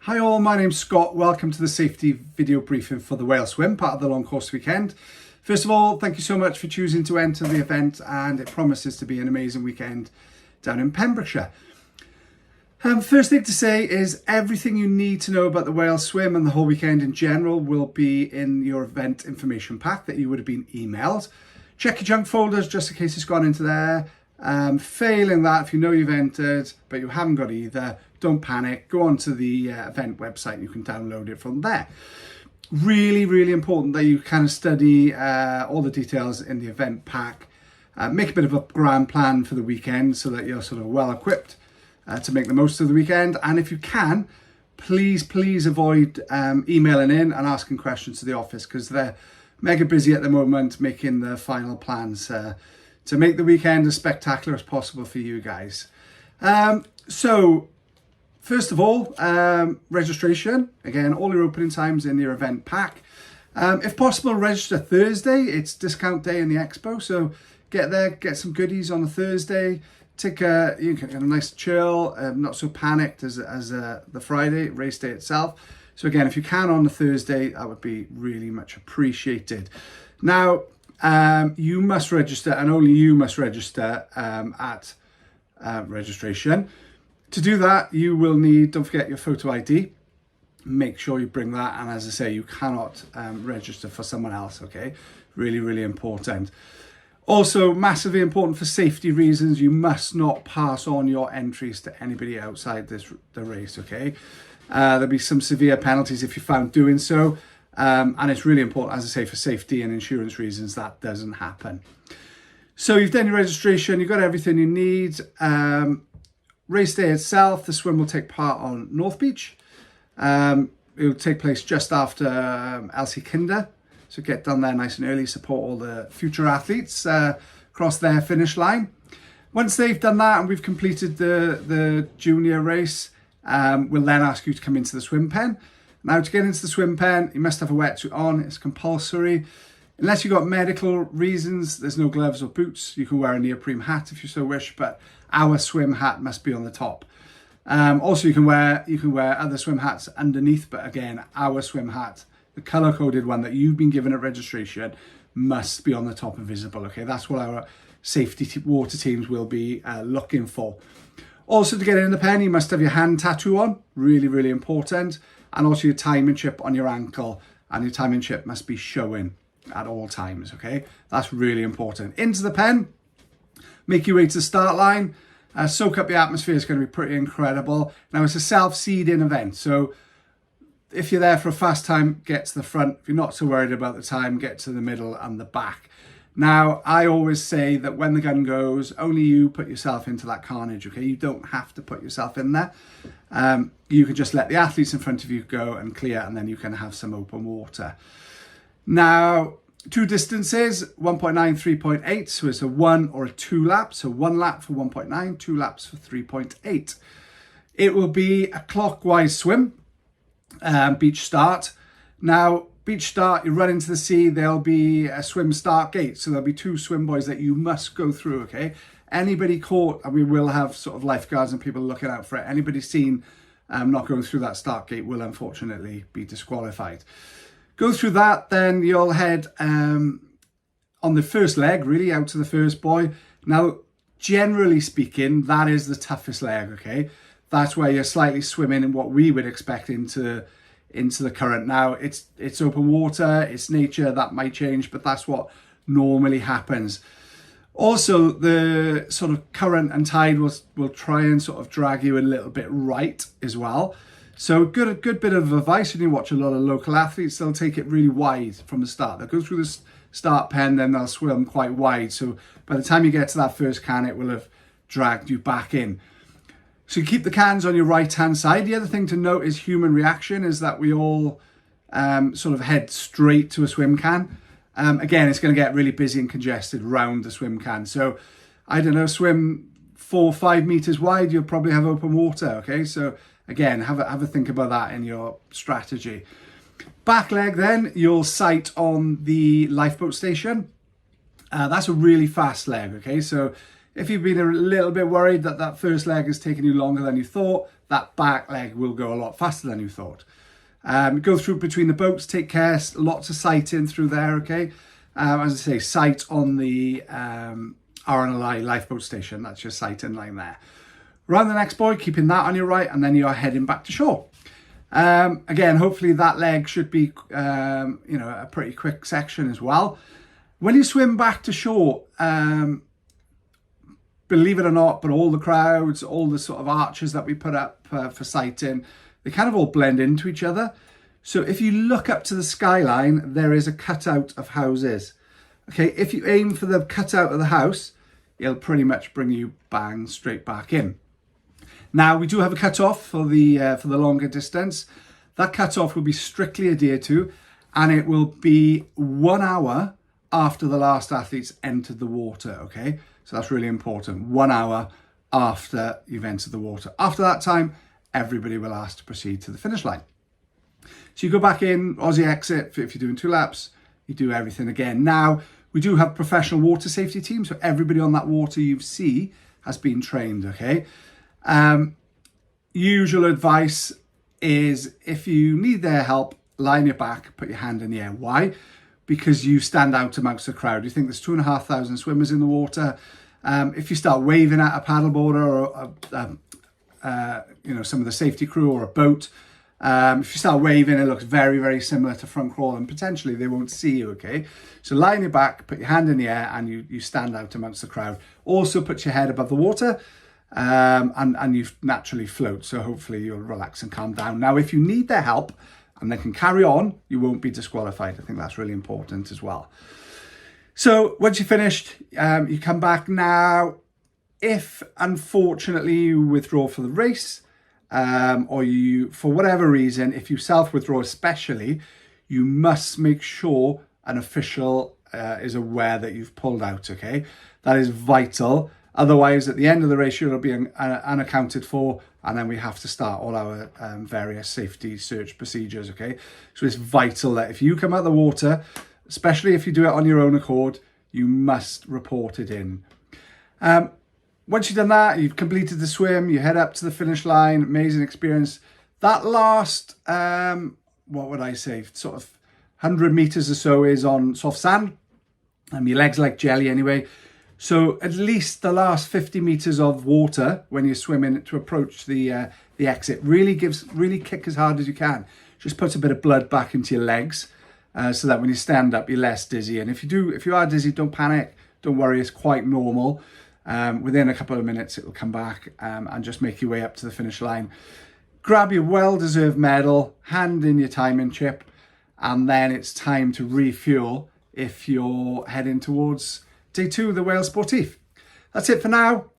Hi all, my name's Scott. Welcome to the safety video briefing for the Wales Swim, part of the long course weekend. First of all, thank you so much for choosing to enter the event, and it promises to be an amazing weekend down in Pembrokeshire. First thing to say is everything you need to know about the Wales Swim and the whole weekend in general will be in your event information pack that you would have been emailed. Check your junk folders just in case it's gone into there. Failing that, if you know you've entered but you haven't got either, don't panic. Go onto the event website and you can download it from there. Really important that you kind of study all the details in the event pack. Make a bit of a grand plan for the weekend so that you're sort of well equipped to make the most of the weekend. And if you can, please avoid emailing in and asking questions to the office, because they're mega busy at the moment making the final plans to make the weekend as spectacular as possible for you guys. So first of all, registration. Again, all your opening times in your event pack. If possible, register Thursday. It's discount day in the expo, so get there, get some goodies on a Thursday. You can get a nice chill, not so panicked as the Friday race day itself. So again, if you can on the Thursday, that would be really much appreciated. Now, you must register, and only you must register at registration. To do that, you will need, don't forget your photo ID. Make sure you bring that, and as I say, you cannot register for someone else, okay? Really important. Also, massively important for safety reasons, you must not pass on your entries to anybody outside the race, okay? There'll be some severe penalties if you're found doing so. And it's really important, as I say, for safety and insurance reasons, that doesn't happen. So you've done your registration, you've got everything you need. Race day itself, the swim will take part on North Beach. It will take place just after Elsie Kinder. So get down there nice and early, support all the future athletes across their finish line. Once they've done that and we've completed the junior race, we'll then ask you to come into the swim pen. Now, to get into the swim pen, you must have a wetsuit on. It's compulsory. Unless you've got medical reasons, there's no gloves or boots. You can wear a neoprene hat if you so wish, but our swim hat must be on the top. Also, you can wear other swim hats underneath, but again, our swim hat, the color-coded one that you've been given at registration, must be on the top and visible. Okay, that's what our safety water teams will be looking for. Also, to get in the pen, you must have your hand tattoo on. Really important. And also your timing chip on your ankle, and your timing chip must be showing at all times, okay? That's really important. Into the pen, make your way to the start line, soak up the atmosphere. It's going to be pretty incredible. Now, it's a self-seeding event, so if you're there for a fast time, get to the front. If you're not so worried about the time, get to the middle and the back. Now, I always say that when the gun goes, only you put yourself into that carnage, okay? You don't have to put yourself in there. You can just let the athletes in front of you go and clear, and then you can have some open water. Now, two distances, 1.9, 3.8, so it's a 1 or a 2 lap. So 1 lap for 1.9, 2 laps for 3.8. It will be a clockwise swim, beach start. Now, beach start, you run into the sea, there'll be a swim start gate. So there'll be 2 swim buoys that you must go through, okay? Anybody caught, and we will have sort of lifeguards and people looking out for it, anybody seen not going through that start gate will unfortunately be disqualified. Go through that, then you'll head on the first leg, really, out to the first buoy. Now, generally speaking, that is the toughest leg, okay? That's where you're slightly swimming in what we would expect into the current. Now, it's open water, it's nature, that might change, but that's what normally happens. Also, the sort of current and tide will try and sort of drag you a little bit right as well. So a good bit of advice when you watch a lot of local athletes, they'll take it really wide from the start. They'll go through the start pen, then they'll swim quite wide. So by the time you get to that first can, it will have dragged you back in. So you keep the cans on your right-hand side. The other thing to note is human reaction, is that we all sort of head straight to a swim can. Again, it's going to get really busy and congested around the swim can. So, I don't know, swim 4 or 5 meters wide, you'll probably have open water, okay? So, again, have a think about that in your strategy. Back leg then, you'll sight on the lifeboat station. That's a really fast leg, okay? So, if you've been a little bit worried that first leg is taking you longer than you thought, that back leg will go a lot faster than you thought. Go through between the boats, take care, lots of sighting through there, okay? As I say, sight on the RNLI lifeboat station, that's your sighting line there. Round the next buoy, keeping that on your right, and then you're heading back to shore. Again, hopefully that leg should be, a pretty quick section as well. When you swim back to shore, believe it or not, but all the crowds, all the sort of arches that we put up for sighting, they kind of all blend into each other. So if you look up to the skyline, there is a cutout of houses. Okay, if you aim for the cutout of the house, it'll pretty much bring you bang straight back in. Now, we do have a cut-off for the longer distance. That cut-off will be strictly adhered to, and it will be 1 hour after the last athletes entered the water, okay? So that's really important, 1 hour after you've entered the water. After that time, everybody will ask to proceed to the finish line. So you go back in, Aussie exit, if you're doing 2 laps, you do everything again. Now, we do have professional water safety teams, so everybody on that water you see has been trained, okay? Usual advice is if you need their help, lie on your back, put your hand in the air. Why? Because you stand out amongst the crowd. You think there's 2,500 swimmers in the water. If you start waving at a paddleboarder or some of the safety crew or a boat, if you start waving, it looks very, very similar to front crawl, and potentially they won't see you, okay? So lie on your back, put your hand in the air, and you stand out amongst the crowd. Also put your head above the water, and you naturally float, so hopefully you'll relax and calm down. Now, if you need their help and they can carry on, you won't be disqualified. I think that's really important as well. So once you're finished, you come back. Now, if unfortunately you withdraw for the race, or you, for whatever reason, if you self-withdraw especially, you must make sure an official is aware that you've pulled out, okay? That is vital. Otherwise, at the end of the race, you'll be unaccounted for, and then we have to start all our various safety search procedures, okay? So it's vital that if you come out of the water, especially if you do it on your own accord, you must report it in. Once you've done that, you've completed the swim, you head up to the finish line, amazing experience. That last, what would I say, sort of 100 meters or so is on soft sand. Your legs are like jelly anyway. So at least the last 50 meters of water when you're swimming to approach the exit really kick as hard as you can. Just puts a bit of blood back into your legs so that when you stand up, you're less dizzy. And if you are dizzy, don't panic. Don't worry, it's quite normal. Within a couple of minutes, it will come back and just make your way up to the finish line. Grab your well-deserved medal, hand in your timing chip, and then it's time to refuel if you're heading towards Day 2 of the Wales Sportif. That's it for now.